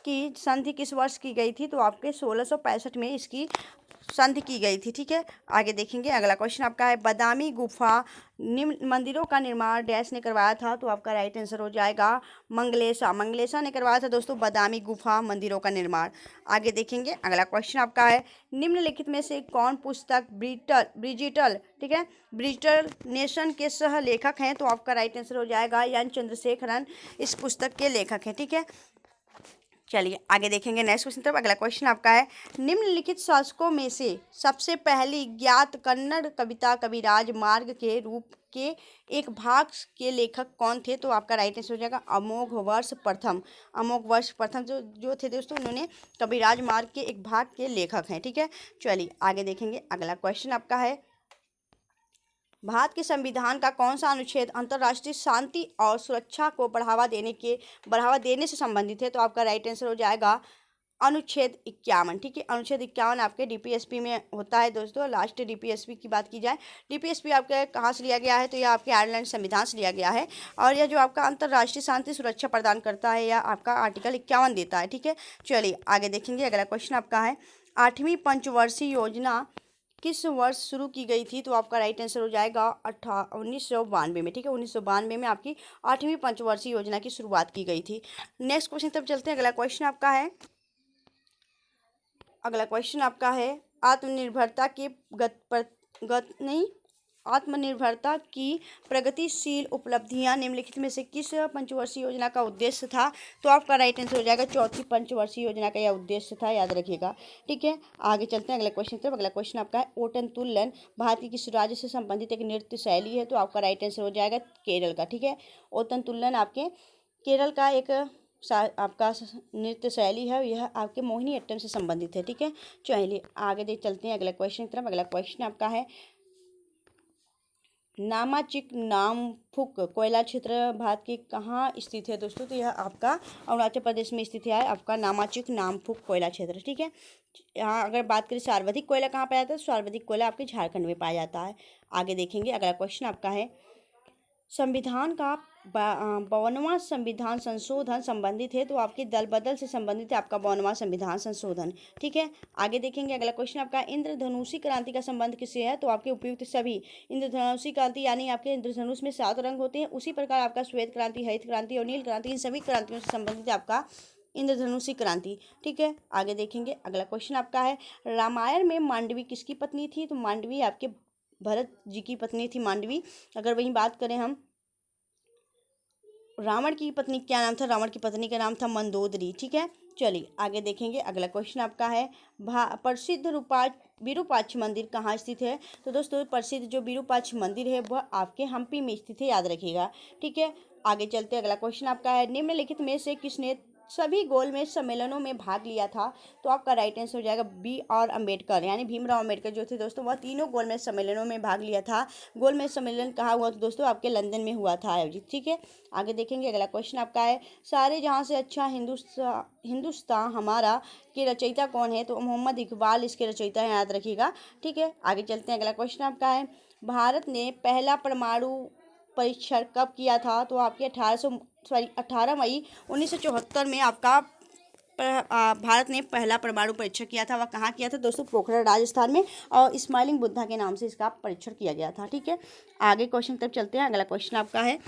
की संधि किस वर्ष की गई थी? तो आपके 1665 में इसकी संधि की गई थी, ठीक है। आगे देखेंगे। अगला क्वेश्चन आपका है, बादामी गुफा निम्न मंदिरों का निर्माण डैश ने करवाया था? तो आपका राइट आंसर हो जाएगा मंगलेशा ने करवाया था दोस्तों बादामी गुफा मंदिरों का निर्माण। आगे देखेंगे। अगला क्वेश्चन आपका है, निम्नलिखित में से कौन पुस्तक ब्रिजिटल, ठीक है, ब्रिजिटल नेशन के सह लेखक हैं? तो आपका राइट आंसर हो जाएगा एन चंद्रशेखरन इस पुस्तक के लेखक हैं, ठीक है। चलिए आगे देखेंगे नेक्स्ट क्वेश्चन तरफ। अगला क्वेश्चन आपका है, निम्नलिखित शासकों में से सबसे पहली ज्ञात कन्नड़ कविता कविराज मार्ग के रूप के एक भाग के लेखक कौन थे? तो आपका राइट आंसर हो जाएगा अमोघ वर्ष प्रथम जो थे दोस्तों, उन्होंने कविराज मार्ग के एक भाग के लेखक हैं, ठीक है। चलिए आगे देखेंगे। अगला क्वेश्चन आपका है, भारत के संविधान का कौन सा अनुच्छेद अंतर्राष्ट्रीय शांति और सुरक्षा को बढ़ावा देने से संबंधित है? तो आपका राइट आंसर हो जाएगा अनुच्छेद 51, ठीक है। अनुच्छेद 51 आपके डीपीएसपी में होता है दोस्तों। लास्ट डीपीएसपी की बात की जाए, डीपीएसपी आपके कहाँ से लिया गया है? तो यह आपके आयरलैंड संविधान से लिया गया है और यह जो आपका अंतर्राष्ट्रीय शांति सुरक्षा प्रदान करता है यह आपका आर्टिकल 51 देता है, ठीक है। चलिए आगे देखेंगे। अगला क्वेश्चन आपका है, 8वीं पंचवर्षीय योजना किस वर्ष शुरू की गई थी? तो आपका राइट आंसर हो जाएगा 1992 में, ठीक है। 1992 में आपकी 8वीं पंचवर्षीय योजना की शुरुआत की गई थी। नेक्स्ट क्वेश्चन तब चलते हैं। अगला क्वेश्चन आपका है आत्मनिर्भरता की प्रगतिशील उपलब्धियां निम्नलिखित में से किस पंचवर्षीय योजना का उद्देश्य था? तो आपका राइट आंसर हो जाएगा 4थी पंचवर्षीय योजना का यह उद्देश्य था, याद रखिएगा, ठीक है। आगे चलते हैं अगले क्वेश्चन तरफ। अगला क्वेश्चन आपका है, ओटनतुल्लन भारत की किस राज्य से संबंधित एक नृत्य शैली है? तो आपका राइट आंसर हो जाएगा केरल का, ठीक है। ओटनतुल्लन आपके केरल का एक आपका नृत्य शैली है, यह आपके मोहिनीअट्टम से संबंधित है, ठीक है। चलिए आगे चलते हैं अगले क्वेश्चन की तरफ। अगला क्वेश्चन आपका है, नामाचिक नामफुक कोयला क्षेत्र भारत के कहाँ स्थित है दोस्तों? तो यह आपका अरुणाचल प्रदेश में स्थित है, आपका नामाचिक नामफुक कोयला क्षेत्र, ठीक है। यहाँ अगर बात करें सर्वाधिक कोयला कहाँ पाया जाता है, तो सर्वाधिक कोयला आपके झारखंड में पाया जाता है। आगे देखेंगे। अगला क्वेश्चन आपका है, संविधान का 52वां संविधान संशोधन संबंधित है? तो आपके दल बदल से संबंधित है आपका 52वां संविधान संशोधन, ठीक है। आगे देखेंगे। अगला क्वेश्चन आपका, इंद्रधनुषी क्रांति का संबंध किससे है? तो आपके उपयुक्त सभी इंद्रधनुषी क्रांति यानी आपके इंद्रधनुष में 7 रंग होते हैं, उसी प्रकार आपका श्वेत क्रांति, हरित क्रांति और नील क्रांति, इन सभी क्रांतियों से संबंधित है आपका इंद्रधनुषी क्रांति, ठीक है। आगे देखेंगे। अगला क्वेश्चन आपका है, रामायण में मांडवी किसकी पत्नी थी? तो मांडवी आपके भरत जी की पत्नी थी मांडवी। अगर वहीं बात करें हम रावण की पत्नी, क्या नाम था? रावण की पत्नी का नाम था मंदोदरी, ठीक है। चलिए आगे देखेंगे। अगला क्वेश्चन आपका है, प्रसिद्ध विरूपाक्ष मंदिर कहाँ स्थित है? तो दोस्तों प्रसिद्ध जो विरूपाक्ष मंदिर है वह आपके हम्पी में स्थित है, याद रखिएगा, ठीक है। आगे चलते। अगला क्वेश्चन आपका है, निम्नलिखित में से किसने सभी गोलमेज सम्मेलनों में भाग लिया था? तो आपका राइट आंसर हो जाएगा बी आर अम्बेडकर, यानी भीमराव अम्बेडकर जो थे दोस्तों वह तीनों गोलमेज सम्मेलनों में भाग लिया था। गोलमेज सम्मेलन कहाँ हुआ? तो दोस्तों आपके लंदन में हुआ था आयोजित, ठीक है। आगे देखेंगे। अगला क्वेश्चन आपका है, सारे जहाँ से अच्छा हिंदुस्तान हमारा के रचयिता कौन है? तो मोहम्मद इकबाल इसके रचयिता हैं, याद रखिएगा, ठीक है। आगे चलते हैं। अगला क्वेश्चन आपका है, भारत ने पहला परमाणु परीक्षण कब किया था? तो आपके 18 मई 1974 में आपका भारत ने पहला परमाणु परीक्षण किया था, वह कहाँ किया था दोस्तों? पोखरण राजस्थान में, और स्माइलिंग बुद्धा के नाम से इसका परीक्षण किया गया था। ठीक है, आगे क्वेश्चन तब चलते हैं। अगला क्वेश्चन आपका है,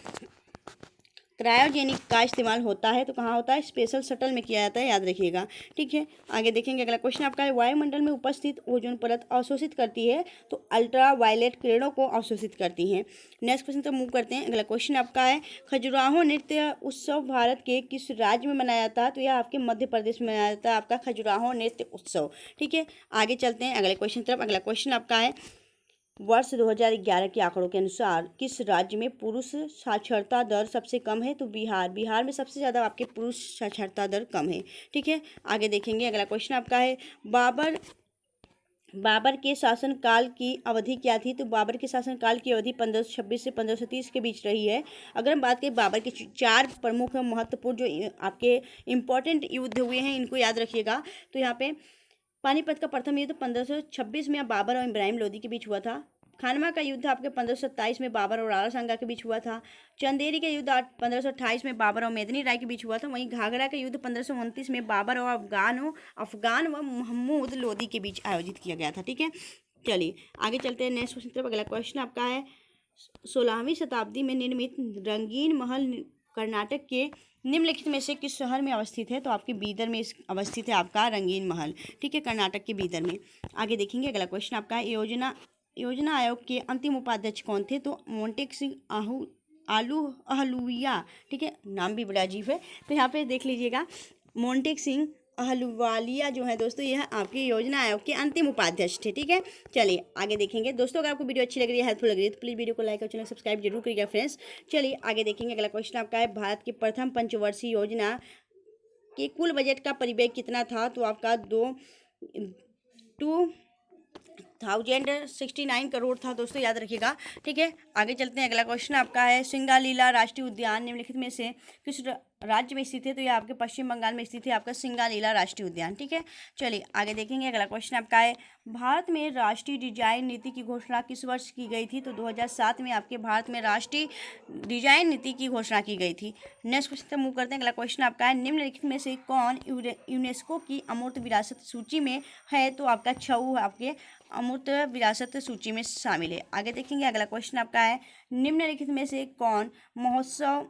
क्रायोजेनिक का इस्तेमाल होता है तो कहाँ होता है? स्पेशल शटल में किया जाता है, याद रखिएगा। ठीक है, आगे देखेंगे। अगला क्वेश्चन आपका है, वायुमंडल में उपस्थित ओजोन परत अवशोषित करती है तो अल्ट्रा वायलेट किरणों को अवशोषित करती हैं। नेक्स्ट क्वेश्चन तक मूव करते हैं। अगला क्वेश्चन आपका है, खजुराहो नृत्य उत्सव भारत के किस राज्य में मनाया जाता है? तो यह आपके मध्य प्रदेश में मनाया जाता है, आपका खजुराहो नृत्य उत्सव। ठीक है, आगे चलते हैं अगले क्वेश्चन तरफ। अगला क्वेश्चन आपका है, वर्ष 2011 के आंकड़ों के अनुसार किस राज्य में पुरुष साक्षरता दर सबसे कम है? तो बिहार में सबसे ज़्यादा आपके पुरुष साक्षरता दर कम है। ठीक है, आगे देखेंगे। अगला क्वेश्चन आपका है, बाबर के शासनकाल की अवधि क्या थी? तो बाबर के शासनकाल की अवधि 1526 से 1530 के बीच रही है। अगर हम बात करें बाबर के 4 प्रमुख महत्वपूर्ण जो आपके इम्पोर्टेंट युद्ध हुए हैं, इनको याद रखिएगा। तो यहाँ पे पानीपत का प्रथम युद्ध 1526 में बाबर और इब्राहिम लोदी के बीच हुआ था। खानवा का युद्ध आपके 1527 में बाबर और आला संगा के बीच हुआ था। चंदेरी का युद्ध 1528 में बाबर और मेदनी राय के बीच हुआ था। वहीं घाघरा का युद्ध 1529 में बाबर और अफगान व महमूद लोदी के बीच आयोजित किया गया था। ठीक है, चलिए आगे चलते हैं नेक्स्ट क्वेश्चन तरफ। अगला क्वेश्चन आपका है, 16वीं शताब्दी में निर्मित रंगीन महल कर्नाटक के निम्नलिखित में से किस शहर में अवस्थित है? तो आपके बीदर में अवस्थित है आपका रंगीन महल। ठीक है, कर्नाटक के बीदर में। आगे देखेंगे। अगला क्वेश्चन आपका है, योजना आयोग के अंतिम उपाध्यक्ष कौन थे? तो मोंटेक सिंह आहलुवालिया। ठीक है, नाम भी बड़ा अजीब है, तो यहाँ पे देख लीजिएगा। मोंटेक सिंह आहलुवालिया जो है दोस्तों, यह आपके योजना आयोग के अंतिम उपाध्यक्ष थे। ठीक है, चलिए आगे देखेंगे। दोस्तों अगर आपको वीडियो अच्छी लग रही है, हेल्पफुल लग रही है, तो प्लीज़ वीडियो को लाइक और चैनल सब्सक्राइब जरूर करिएगा फ्रेंड्स। चलिए आगे देखेंगे। अगला क्वेश्चन आपका है, भारत की प्रथम पंचवर्षीय योजना के कुल बजट का परिव्यय कितना था? तो आपका 2069 करोड़ था दोस्तों, याद रखिएगा। ठीक है, आगे चलते हैं। अगला क्वेश्चन आपका है, सिंगालीला राष्ट्रीय उद्यान निम्नलिखित में से किस राज्य में स्थित है? तो यह आपके पश्चिम बंगाल में स्थित है, आपका सिंगालीला राष्ट्रीय उद्यान। ठीक है, चलिए आगे देखेंगे। अगला क्वेश्चन आपका है, भारत में राष्ट्रीय डिजाइन नीति की घोषणा किस वर्ष की गई थी? तो 2007 में आपके भारत में राष्ट्रीय डिजाइन नीति की घोषणा की गई थी। नेक्स्ट क्वेश्चन तक मूव करते हैं। अगला क्वेश्चन आपका है, निम्नलिखित में से कौन यूनेस्को की अमूर्त विरासत सूची में है? तो आपका छऊ आपके अमूर्त विरासत सूची में शामिल है। आगे देखेंगे। अगला क्वेश्चन आपका है, निम्नलिखित में से कौन महोत्सव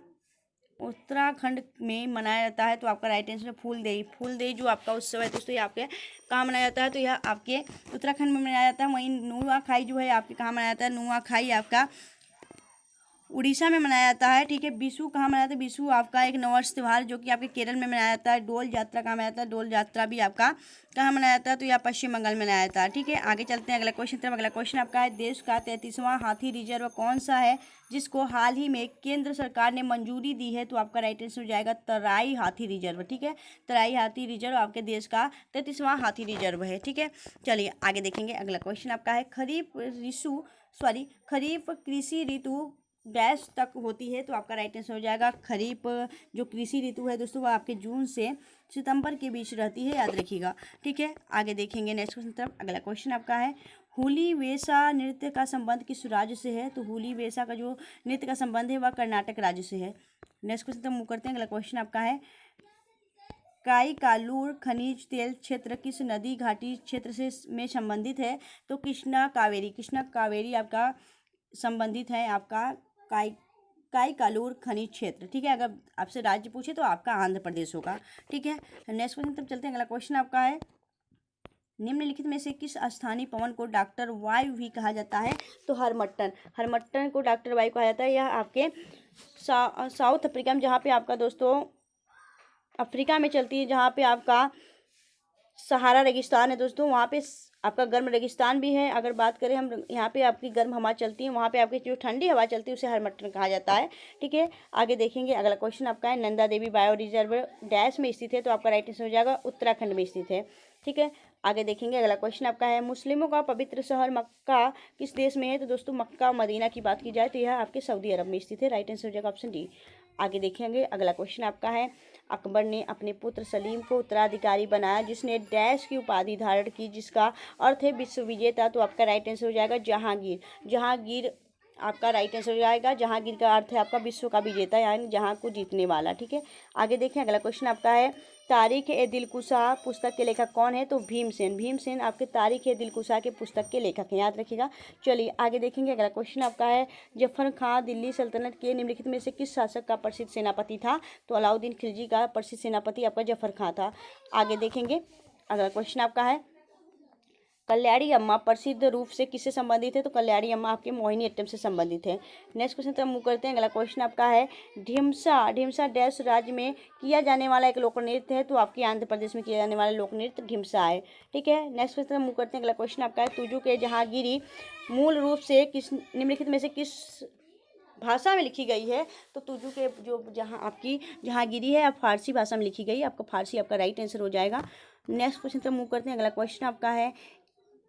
उत्तराखंड में मनाया जाता है? तो आपका राइट आंसर फूलदेई जो आपका उत्सव है दोस्तों, ये आपके कहाँ मनाया जाता है? तो यह आपके उत्तराखंड में मनाया जाता है। वहीं नुआखाई जो है आपके कहाँ मनाया जाता है? नुआखाई आपका उड़ीसा में मनाया जाता है। ठीक है, बिशु कहाँ मनाया जाता है? बिशु आपका एक नववर्ष त्यौहार जो कि आपके केरल में मनाया जाता है। डोल यात्रा कहाँ मनाया जाता है? डोल यात्रा भी आपका कहाँ मनाया जाता है? तो यह पश्चिम बंगाल में मनाया जाता है। ठीक है, आगे चलते हैं अगला क्वेश्चन तरफ। अगला क्वेश्चन आपका है, देश का 33वां हाथी रिजर्व कौन सा है जिसको हाल ही में केंद्र सरकार ने मंजूरी दी है? तो आपका राइट आंसर हो जाएगा तराई हाथी रिजर्व। ठीक है, तराई हाथी रिजर्व आपके देश का 33वां हाथी रिजर्व है। ठीक है, चलिए आगे देखेंगे। अगला क्वेश्चन आपका है, खरीफ कृषि ऋतु डैश तक होती है? तो आपका राइट आंसर हो जाएगा खरीफ जो कृषि ऋतु है दोस्तों, वो आपके जून से सितंबर के बीच रहती है, याद रखिएगा। ठीक है, आगे देखेंगे नेक्स्ट क्वेश्चन तरफ। अगला क्वेश्चन आपका है, हुली वेशा नृत्य का संबंध किस राज्य से है? तो हुली वेशा का जो नृत्य का संबंध है वह कर्नाटक राज्य से है। नेक्स्ट क्वेश्चन तक मूव करते हैं। अगला क्वेश्चन आपका है, काईकालूर खनिज तेल क्षेत्र किस नदी घाटी क्षेत्र से में संबंधित है? तो कृष्णा कावेरी आपका संबंधित है आपका काईकालूर खनिज क्षेत्र। ठीक है, अगर आपसे राज्य पूछे तो आपका आंध्र प्रदेश होगा। ठीक है, नेक्स्ट क्वेश्चन तब चलते हैं। अगला क्वेश्चन आपका है, निम्नलिखित में से किस स्थानीय पवन को डॉक्टर वायु भी कहा जाता है? तो हरमट्टन को डॉक्टर वायु कहा जाता है। यह आपके साउथ अफ्रीका में, जहाँ पे आपका दोस्तों अफ्रीका में चलती है, जहाँ पे आपका सहारा रेगिस्तान है दोस्तों, वहाँ पे आपका गर्म रेगिस्तान भी है। अगर बात करें हम, यहाँ पे आपकी गर्म हवा चलती है, वहाँ पे आपकी जो ठंडी हवा चलती है उसे हरमट्टन कहा जाता है। ठीक है, आगे देखेंगे। अगला क्वेश्चन आपका है, Nanda Devi bio reserve dash में स्थित है? तो आपका राइट आंसर हो जाएगा उत्तराखंड में स्थित है। ठीक है, आगे देखेंगे। अगला क्वेश्चन आपका है, मुस्लिमों का पवित्र शहर मक्का किस देश में है? तो दोस्तों मक्का मदीना की बात की जाए तो यह आपके सऊदी अरब में स्थित है। राइट आंसर हो जाएगा ऑप्शन डी। आगे देखेंगे। अगला क्वेश्चन आपका है, अकबर ने अपने पुत्र सलीम को उत्तराधिकारी बनाया जिसने डैश की उपाधि धारण की जिसका अर्थ है विश्व विजेता? तो आपका राइट आंसर हो जाएगा जहांगीर। आपका राइट आंसर हो जाएगा। जहांगीर का अर्थ है आपका विश्व का विजेता, यानी जहां को जीतने वाला। ठीक है, आगे देखें अगला क्वेश्चन आपका है तारीख ए दिलकुशा पुस्तक के लेखक कौन है? तो भीमसेन। भीमसेन आपके तारीख ए दिलकुशा के पुस्तक के लेखक हैं, याद रखिएगा। चलिए आगे देखेंगे अगला क्वेश्चन आपका है जफर खां दिल्ली सल्तनत के निम्नलिखित में से किस शासक का प्रसिद्ध सेनापति था? तो अलाउद्दीन खिलजी का प्रसिद्ध सेनापति आपका जफर खां था। आगे देखेंगे अगला क्वेश्चन आपका है कल्याणी अम्मा प्रसिद्ध रूप से किससे संबंधित है? तो कल्याणी अम्मा आपके मोहिनीअट्टम से संबंधित है। नेक्स्ट क्वेश्चन तब मूव करते हैं। अगला क्वेश्चन आपका है ढिमसा। ढिमसा डैश राज्य में किया जाने वाला एक लोक नृत्य है? तो आपके आंध्र प्रदेश में किया जाने वाला लोक नृत्य ढिमसा है। ठीक है, नेक्स्ट क्वेश्चन मूव करते हैं। अगला क्वेश्चन आपका है तुजू के जहांगीरी मूल रूप से किस निम्नलिखित में से किस भाषा में लिखी गई है? तो तुजू के जो जहाँ आपकी जहांगीरी है आप फारसी भाषा में लिखी गई, आपका फारसी आपका राइट आंसर हो जाएगा। नेक्स्ट क्वेश्चन तब मूव करते हैं। अगला क्वेश्चन आपका है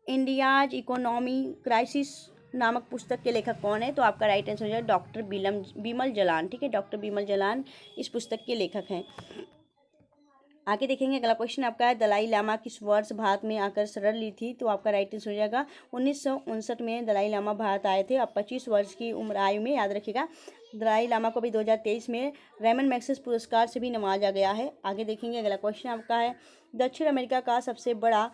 इंडियाज इकोनॉमी क्राइसिस नामक पुस्तक के लेखक कौन है? तो आपका राइट आंसर हो जाएगा डॉक्टर बिमल जलान। ठीक है, डॉक्टर बिमल जलान इस पुस्तक के लेखक हैं। आगे देखेंगे अगला क्वेश्चन आपका है दलाई लामा किस वर्ष भारत में आकर शरण ली थी? तो आपका राइट आंसर हो जाएगा 1959 में दलाई लामा भारत आए थे। अब 25 वर्ष की उम्र आयु में, याद रखिएगा। दलाई लामा को भी 2023 में रेमन मैग्सेसे पुरस्कार से भी नवाजा गया है। आगे देखेंगे अगला क्वेश्चन आपका है दक्षिण अमेरिका का सबसे बड़ा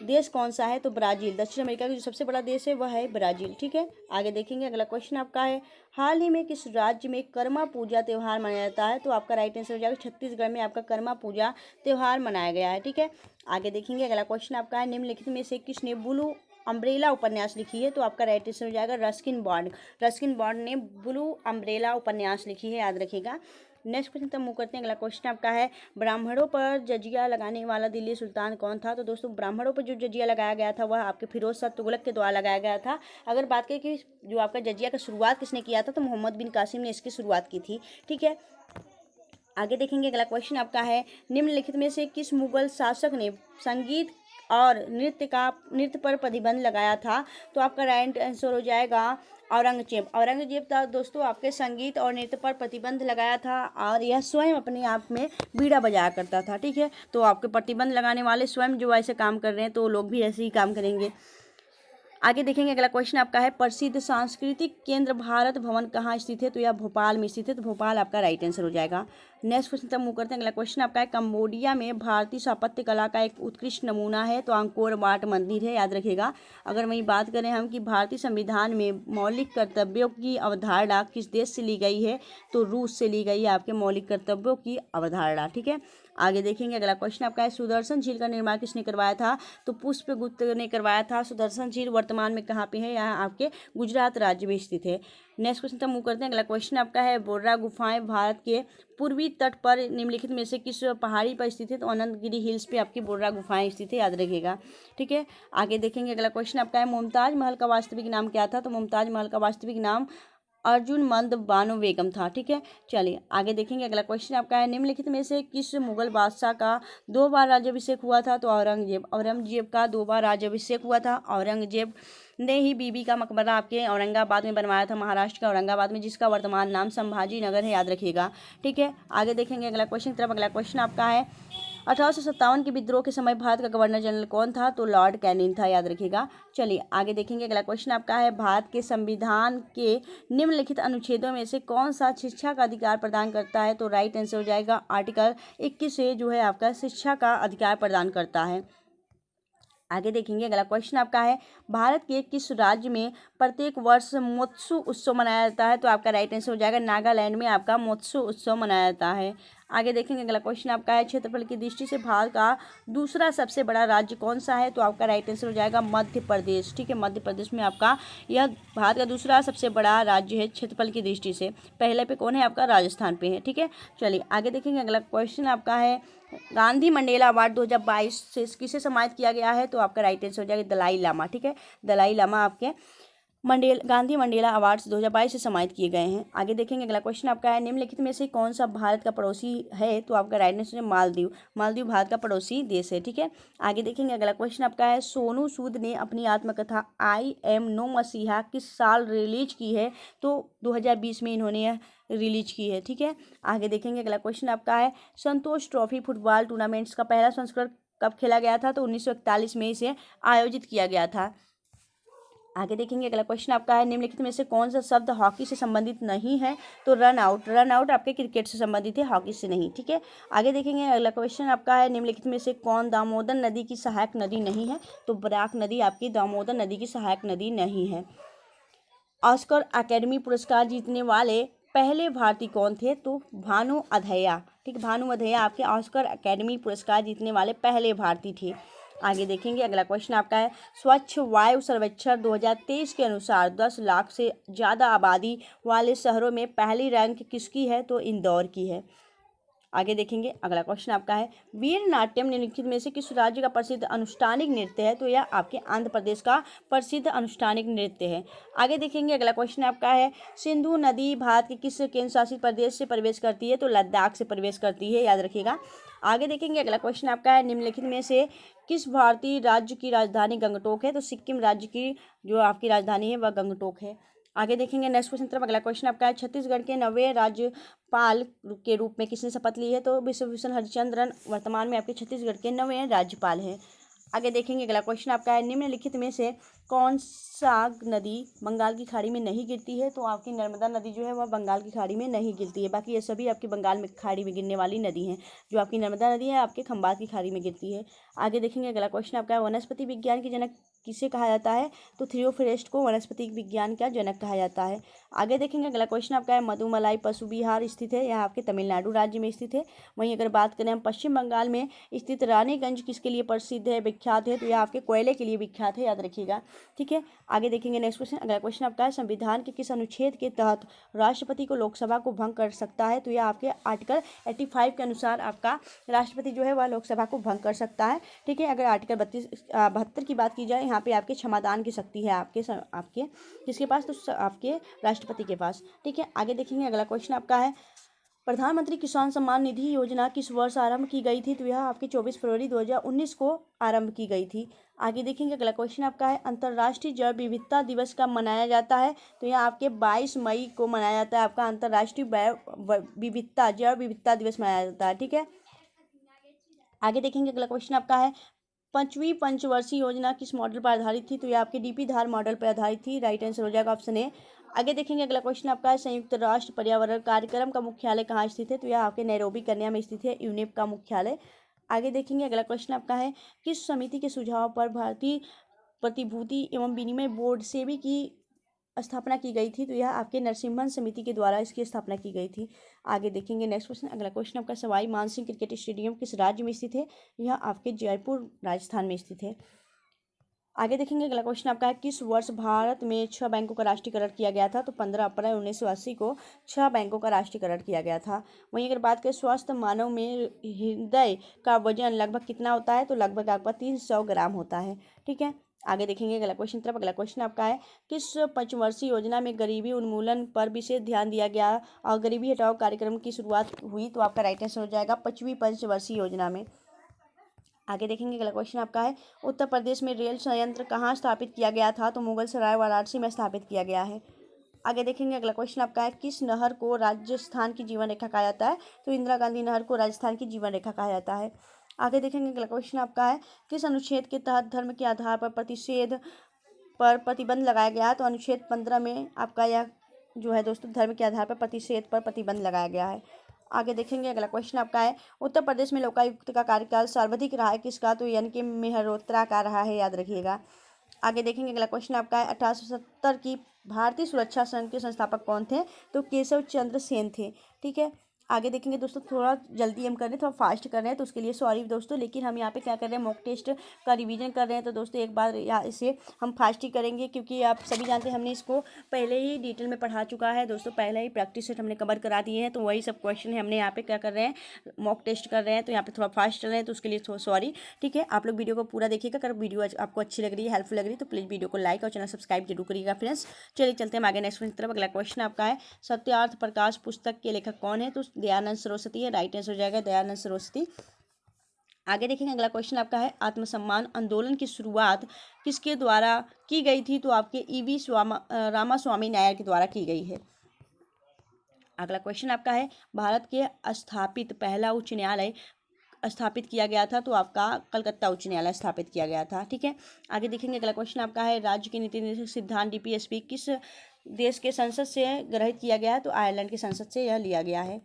देश कौन सा है? तो ब्राज़ील। दक्षिण अमेरिका का जो सबसे बड़ा देश है वह है ब्राज़ील। ठीक है, आगे देखेंगे अगला क्वेश्चन आपका है हाल ही में किस राज्य में कर्मा पूजा त्यौहार मनाया जाता है? तो आपका राइट आंसर हो जाएगा छत्तीसगढ़ में आपका कर्मा पूजा त्यौहार मनाया गया है। ठीक है, आगे देखेंगे अगला क्वेश्चन आपका है निम्नलिखित में से किसने ब्लू अम्ब्रेला उपन्यास लिखी है? तो आपका राइट आंसर हो जाएगा रस्किन बॉन्ड। रस्किन बॉन्ड ने ब्लू अम्ब्रेला उपन्यास लिखी है, याद रखिएगा। नेक्स्ट क्वेश्चन तब मूव करते हैं। अगला क्वेश्चन आपका है ब्राह्मणों पर जजिया लगाने वाला दिल्ली सुल्तान कौन था? तो दोस्तों ब्राह्मणों पर जो जजिया लगाया गया था वह आपके फिरोज शाह तुगलक के द्वारा लगाया गया था। अगर बात करें कि जो आपका जजिया का शुरुआत किसने किया था, तो मोहम्मद बिन कासिम ने इसकी शुरुआत की थी। ठीक है, आगे देखेंगे अगला क्वेश्चन आपका है निम्नलिखित में से किस मुगल शासक ने संगीत और नृत्य पर प्रतिबंध लगाया था? तो आपका राइट आंसर हो जाएगा औरंगजेब। औरंगजेब था दोस्तों आपके संगीत और नृत्य पर प्रतिबंध लगाया था, और यह स्वयं अपने आप में बीड़ा बजाया करता था। ठीक है, तो आपके प्रतिबंध लगाने वाले स्वयं जो ऐसे काम कर रहे हैं तो लोग भी ऐसे ही काम करेंगे। आगे देखेंगे अगला क्वेश्चन आपका है प्रसिद्ध सांस्कृतिक केंद्र भारत भवन कहाँ स्थित है? तो यह भोपाल में स्थित है, तो भोपाल आपका राइट आंसर हो जाएगा। नेक्स्ट क्वेश्चन तब मूव करते हैं। अगला क्वेश्चन आपका है कंबोडिया में भारतीय स्थापत्य कला का एक उत्कृष्ट नमूना है? तो अंकोर वाट मंदिर है, याद रखिएगा। अगर वही बात करें हम कि भारतीय संविधान में मौलिक कर्तव्यों की अवधारणा किस देश से ली गई है? तो रूस से ली गई है आपके मौलिक कर्तव्यों की अवधारणा। ठीक है, आगे देखेंगे अगला क्वेश्चन आपका है सुदर्शन झील का निर्माण किसने करवाया था? तो पुष्पगुप्त ने करवाया था। सुदर्शन झील वर्तमान में कहाँ पे है? यहाँ आपके गुजरात राज्य में स्थित है। नेक्स्ट क्वेश्चन तब मूव करते हैं। अगला क्वेश्चन आपका है बोर्रा गुफाएं भारत के पूर्वी तट पर निम्नलिखित में से किस पहाड़ी पर स्थित है? तो अनंतगिरी हिल्स पे आपकी बोर्रा गुफाएं स्थित है, याद रखिएगा। ठीक है, आगे देखेंगे अगला क्वेश्चन आपका है मुमताज महल का वास्तविक नाम क्या था? तो मुमताज महल का वास्तविक नाम अर्जुमंद बानो बेगम था। ठीक है, चलिए आगे देखेंगे अगला क्वेश्चन आपका है निम्नलिखित में से किस मुगल बादशाह का 2 बार राज्याभिषेक हुआ था? तो औरंगजेब। औरंगजेब का 2 बार राज्याभिषेक हुआ था। औरंगजेब ने ही बीबी का मकबरा आपके औरंगाबाद में बनवाया था, महाराष्ट्र का औरंगाबाद में, जिसका वर्तमान नाम संभाजी नगर है, याद रखिएगा। ठीक है, आगे देखेंगे अगला क्वेश्चन तरफ। अगला क्वेश्चन आपका है 1857 के विद्रोह के समय भारत का गवर्नर जनरल कौन था? तो लॉर्ड कैनिंग था, याद रखिएगा। चलिए आगे देखेंगे अगला क्वेश्चन आपका है भारत के संविधान के निम्नलिखित अनुच्छेदों में से कौन सा शिक्षा का अधिकार प्रदान करता है? तो राइट आंसर हो जाएगा आर्टिकल 21 से जो है आपका शिक्षा का अधिकार प्रदान करता है। आगे देखेंगे अगला क्वेश्चन आपका है भारत के किस राज्य में प्रत्येक वर्ष मोत्सु उत्सव मनाया जाता है? तो आपका राइट आंसर हो जाएगा नागालैंड में आपका मोत्सु उत्सव मनाया जाता है। आगे देखेंगे अगला क्वेश्चन आपका है क्षेत्रफल की दृष्टि से भारत का दूसरा सबसे बड़ा राज्य कौन सा है? तो आपका राइट आंसर हो जाएगा मध्य प्रदेश। ठीक है, मध्य प्रदेश में आपका यह भारत का दूसरा सबसे बड़ा राज्य है क्षेत्रफल की दृष्टि से। पहले पे कौन है? आपका राजस्थान पे है। ठीक है, चलिए आगे देखेंगे अगला क्वेश्चन आपका है गांधी मंडेला अवार्ड 2022 से किसे सम्मानित किया गया है? तो आपका राइट आंसर हो जाएगा दलाई लामा। ठीक है, दलाई लामा आपके गांधी मंडेला अवार्ड्स 2022 से सम्मानित किए गए हैं। आगे देखेंगे अगला क्वेश्चन आपका है निम्नलिखित में से कौन सा भारत का पड़ोसी है? तो आपका राइट आंसर है मालदीव। मालदीव भारत का पड़ोसी देश है। ठीक है, आगे देखेंगे अगला क्वेश्चन आपका है सोनू सूद ने अपनी आत्मकथा आई एम नो मसीहा किस साल रिलीज की है? तो 2020 में इन्होंने यह रिलीज की है। ठीक है, आगे देखेंगे अगला क्वेश्चन आपका है संतोष ट्रॉफी फुटबॉल टूर्नामेंट्स का पहला संस्करण कब खेला गया था? तो 1941 में इसे आयोजित किया गया था। आगे देखेंगे अगला क्वेश्चन आपका है निम्नलिखित में से कौन सा शब्द हॉकी से संबंधित नहीं है। तो रन आउट आपके क्रिकेट से संबंधित है, हॉकी से नहीं। ठीक है, आगे देखेंगे अगला क्वेश्चन आपका है निम्नलिखित में से कौन दामोदर नदी की सहायक नदी नहीं है। तो बराक नदी आपकी दामोदर नदी की सहायक नदी नहीं है। ऑस्कर अकेडमी पुरस्कार जीतने वाले पहले भारतीय कौन थे। तो भानु अधैया। ठीक, भानु अधैया आपके ऑस्कर अकेडमी पुरस्कार जीतने वाले पहले भारतीय थे। आगे देखेंगे अगला क्वेश्चन आपका है स्वच्छ वायु सर्वेक्षण 2023 के अनुसार 10 लाख से ज़्यादा आबादी वाले शहरों में पहली रैंक किसकी है। तो इंदौर की है। आगे देखेंगे अगला क्वेश्चन आपका है वीर नाट्यम निम्नलिखित में से किस राज्य का प्रसिद्ध अनुष्ठानिक नृत्य है। तो यह आपके आंध्र प्रदेश का प्रसिद्ध अनुष्ठानिक नृत्य है। आगे देखेंगे अगला क्वेश्चन आपका है सिंधु नदी भारत के किस केंद्र शासित प्रदेश से प्रवेश करती है। तो लद्दाख से प्रवेश करती है, याद रखिएगा। आगे देखेंगे अगला क्वेश्चन आपका है निम्नलिखित में से किस भारतीय राज्य की राजधानी गंगटोक है। तो सिक्किम राज्य की जो आपकी राजधानी है वह गंगटोक है। आगे देखेंगे नेक्स्ट क्वेश्चन तरफ अगला क्वेश्चन आपका है छत्तीसगढ़ के नवे राज्यपाल के रूप में किसने शपथ ली है। तो विश्वभूषण हरिचंद्रन वर्तमान में आपके छत्तीसगढ़ के नवे राज्यपाल हैं। आगे देखेंगे अगला क्वेश्चन आपका है निम्नलिखित में से कौन सा नदी बंगाल की खाड़ी में नहीं गिरती है। तो आपकी नर्मदा नदी जो है वह बंगाल की खाड़ी में नहीं गिरती है। बाकी ये सभी आपकी बंगाल में खाड़ी में गिरने वाली नदी हैं। जो आपकी नर्मदा नदी है आपके खंबात की खाड़ी में गिरती है। आगे देखेंगे अगला क्वेश्चन आपका है वनस्पति विज्ञान के जनक किसे कहा जाता है। तो थियोफ्रेस्ट को वनस्पति विज्ञान का जनक कहा जाता है। आगे देखेंगे अगला क्वेश्चन आपका है मधुमलाई पशु विहार स्थित है, यह आपके तमिलनाडु राज्य में स्थित है। वहीं अगर बात करें हम पश्चिम बंगाल में स्थित रानीगंज किसके लिए प्रसिद्ध है, विख्यात है। तो यह आपके कोयले के लिए विख्यात है, याद रखिएगा। ठीक है, आगे देखेंगे नेक्स्ट क्वेश्चन। अगला क्वेश्चन आपका है संविधान के किस अनुच्छेद के तहत राष्ट्रपति को लोकसभा को भंग कर सकता है। तो यह आपके आर्टिकल 85 के अनुसार आपका राष्ट्रपति जो है वह लोकसभा को भंग कर सकता है। ठीक है, अगर आर्टिकल 72 की बात की जाए यहाँ पे आपके क्षमादान की शक्ति है आपके किसके पास। तो आपके राष्ट्रपति के पास। ठीक है, आगे देखेंगे अगला क्वेश्चन आपका है प्रधानमंत्री किसान सम्मान निधि योजना किस वर्ष आरंभ की गई थी। तो यह आपके 24 फरवरी 2019 को आरंभ की गई थी। आगे देखेंगे अगला क्वेश्चन आपका है अंतर्राष्ट्रीय जैव विविधता दिवस कब मनाया जाता है। तो यह आपके 22 मई को मनाया जाता है। आपका अंतर्राष्ट्रीय जैव विविधता दिवस मनाया जाता है। ठीक है, आगे देखेंगे अगला क्वेश्चन आपका है पांचवी पंचवर्षीय योजना किस मॉडल पर आधारित थी। तो यह आपके डीपी धार मॉडल पर आधारित थी। राइट आंसर हो जाएगा ऑप्शन ए। आगे देखेंगे अगला क्वेश्चन आपका है संयुक्त राष्ट्र पर्यावरण कार्यक्रम का मुख्यालय कहाँ स्थित है। तो यह आपके नैरोबी कन्या में स्थित है, यूनेप का मुख्यालय। आगे देखेंगे अगला क्वेश्चन आपका है किस समिति के सुझाव पर भारतीय प्रतिभूति एवं विनिमय बोर्ड सेबी की स्थापना की गई थी। तो यह आपके नरसिम्हन समिति के द्वारा इसकी स्थापना की गई थी। आगे देखेंगे नेक्स्ट क्वेश्चन। अगला क्वेश्चन आपका सवाई मानसिंह क्रिकेट स्टेडियम किस राज्य में स्थित है। यह आपके जयपुर राजस्थान में स्थित है। आगे देखेंगे अगला क्वेश्चन आपका है किस वर्ष भारत में 6 बैंकों का राष्ट्रीयकरण किया गया था। तो 15 अप्रैल 1980 को 6 बैंकों का राष्ट्रीयकरण किया गया था। वहीं अगर बात करें स्वस्थ मानव में हृदय का वजन लगभग कितना होता है। तो लगभग आपका 300 ग्राम होता है। ठीक है, आगे देखेंगे अगला क्वेश्चन तरफ। अगला क्वेश्चन आपका है किस पंचवर्षीय योजना में गरीबी उन्मूलन पर विशेष ध्यान दिया गया और गरीबी हटाओ कार्यक्रम की शुरुआत हुई। तो आपका राइट आंसर हो जाएगा 5वीं पंचवर्षीय योजना में। आगे देखेंगे अगला क्वेश्चन आपका है उत्तर प्रदेश में रेल संयंत्र कहाँ स्थापित किया गया था। तो मुगल सराय वाराणसी में स्थापित किया गया है। आगे देखेंगे अगला क्वेश्चन आपका है किस नहर को राजस्थान की जीवन रेखा कहा जाता है। तो इंदिरा गांधी नहर को राजस्थान की जीवन रेखा कहा जाता है। आगे देखेंगे अगला क्वेश्चन आपका है किस अनुच्छेद के तहत धर्म के आधार पर प्रतिषेध पर प्रतिबंध लगाया गया। तो अनुच्छेद 15 में आपका यह जो है दोस्तों धर्म के आधार पर प्रतिषेध पर प्रतिबंध लगाया गया है। आगे देखेंगे अगला क्वेश्चन आपका है उत्तर प्रदेश में लोकायुक्त का कार्यकाल सर्वाधिक रहा है किसका। तो यानी कि मेहरोत्रा का रहा है, याद रखिएगा। आगे देखेंगे अगला क्वेश्चन आपका है 1870 की भारतीय सुरक्षा संघ के संस्थापक कौन थे। तो केशव चंद्र सेन थे। ठीक है, आगे देखेंगे दोस्तों थोड़ा जल्दी हम कर रहे हैं, थोड़ा फास्ट कर रहे हैं, तो उसके लिए सॉरी दोस्तों। लेकिन हम यहाँ पे क्या कर रहे हैं मॉक टेस्ट का रिवीजन कर रहे हैं। तो दोस्तों एक बार इसे हम फास्ट ही करेंगे क्योंकि आप सभी जानते हैं हमने इसको पहले ही डिटेल में पढ़ा चुका है दोस्तों। पहले ही प्रैक्टिस सेट हमने कवर करा दिए हैं। तो वही सब क्वेश्चन है, हमने यहाँ पे क्या कर रहे हैं मॉक टेस्ट कर रहे हैं। तो यहाँ पे थोड़ा फास्ट चल रहे हैं, तो उसके लिए सॉरी। ठीक है, आप लोग वीडियो को पूरा देखिएगा। अगर वीडियो आपको अच्छी लग रही है, हेल्पफुल लग रही है, तो प्लीज़ वीडियो को लाइक और चैनल सब्सक्राइब जरूर करिएगा फ्रेंड्स। चलिए चलते हैं आगे नेक्स्ट की तरफ। अगला क्वेश्चन आपका है सत्यार्थ प्रकाश पुस्तक के लेखक कौन है। तो दयानंद सरस्वती है। राइट आंसर हो जाएगा दयानंद सरस्वती। आगे देखेंगे अगला क्वेश्चन आपका है आत्मसम्मान आंदोलन की शुरुआत किसके द्वारा की गई थी। तो आपके ईवी रामास्वामी नायर के द्वारा की गई है। अगला क्वेश्चन आपका है भारत के स्थापित पहला उच्च न्यायालय स्थापित किया गया था? तो आपका कलकत्ता उच्च न्यायालय स्थापित किया गया था। ठीक है, आगे देखेंगे। अगला क्वेश्चन आपका है, राज्य के नीति निर्देशक सिद्धांत डीपीएसपी किस देश के संसद से ग्रहित किया गया है? तो आयरलैंड की संसद से यह लिया गया है।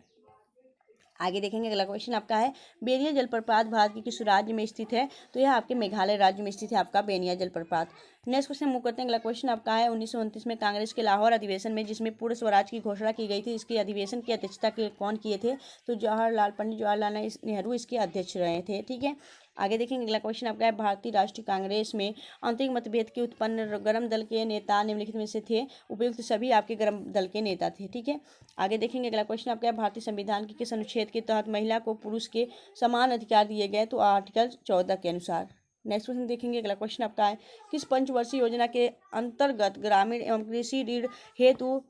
आगे देखेंगे। अगला क्वेश्चन आपका है, बेनिया जलप्रपात भारत के किस राज्य में स्थित है? तो यह आपके मेघालय राज्य में स्थित है आपका बेनिया जलप्रपात। नेक्स्ट क्वेश्चन मूव करते हैं। अगला क्वेश्चन आपका है, 1929 में कांग्रेस के लाहौर अधिवेशन में जिसमें पूर्ण स्वराज की घोषणा की गई थी, इसके अधिवेशन की अध्यक्षता कौन किए थे? तो पंडित जवाहरलाल नेहरू इसके अध्यक्ष रहे थे। ठीक है, आगे देखेंगे। अगला क्वेश्चन आपका है, भारतीय राष्ट्रीय कांग्रेस में आंतरिक मतभेद के उत्पन्न गर्म दल के नेता निम्नलिखित में से थे? उपयुक्त सभी आपके गर्म दल के नेता थे। ठीक है, आगे देखेंगे। अगला क्वेश्चन आपका है, भारतीय संविधान के किस अनुच्छेद के तहत महिला को पुरुष के समान अधिकार दिए गए? तो आर्टिकल 14 के अनुसार। नेक्स्ट क्वेश्चन देखेंगे। अगला क्वेश्चन आपका है, किस पंचवर्षीय योजना के अंतर्गत ग्रामीण एवं कृषि ऋण हेतु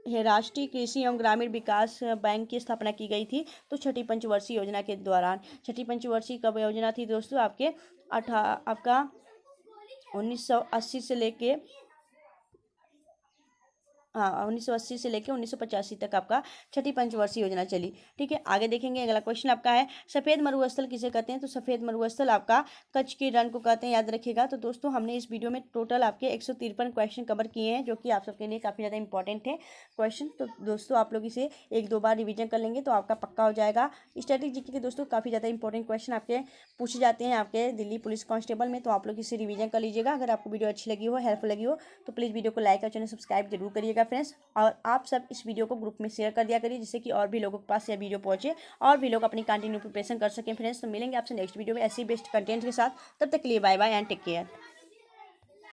राष्ट्रीय कृषि एवं ग्रामीण विकास बैंक की स्थापना की गई थी? तो छठी पंचवर्षीय योजना के दौरान। छठी पंचवर्षीय कब योजना थी दोस्तों? आपका 1980 से लेके 1980 से लेकर 1985 तक आपका छठी पंचवर्षीय योजना चली। ठीक है, आगे देखेंगे। अगला क्वेश्चन आपका है, सफ़ेद मरुस्थल किसे कहते हैं? तो सफ़ेद मरुस्थल आपका कच्छ की रण को कहते हैं, याद रखिएगा। तो दोस्तों हमने इस वीडियो में टोटल आपके 153 क्वेश्चन कवर किए हैं, जो कि आप सबके लिए काफ़ी ज़्यादा इंपॉर्टेंट है क्वेश्चन। तो दोस्तों आप लोग इसे 1-2 बार रिविजन कर लेंगे तो आपका पक्का हो जाएगा। स्टैटिक जीके के दोस्तों काफ़ी ज़्यादा इंपॉर्टेंट क्वेश्चन आपके पूछे जाते हैं आपके दिल्ली पुलिस कांस्टेबल में, तो आप लोग इसे रिविजन कर लीजिएगा। अगर आपको वीडियो अच्छी लगी हो, हेल्पफुल लगी हो, तो प्लीज़ वीडियो को लाइक और चैनल सब्सक्राइब जरूर करिएगा फ्रेंड्स। और आप सब इस वीडियो को ग्रुप में शेयर कर दिया करिए, जिससे कि और भी लोगों के पास यह वीडियो पहुंचे और भी लोग अपनी कंटिन्यू प्रिपरेशन कर सकें फ्रेंड्स। तो मिलेंगे आपसे नेक्स्ट वीडियो में ऐसी बेस्ट कंटेंट के साथ। तब तक के लिए bye bye and take care.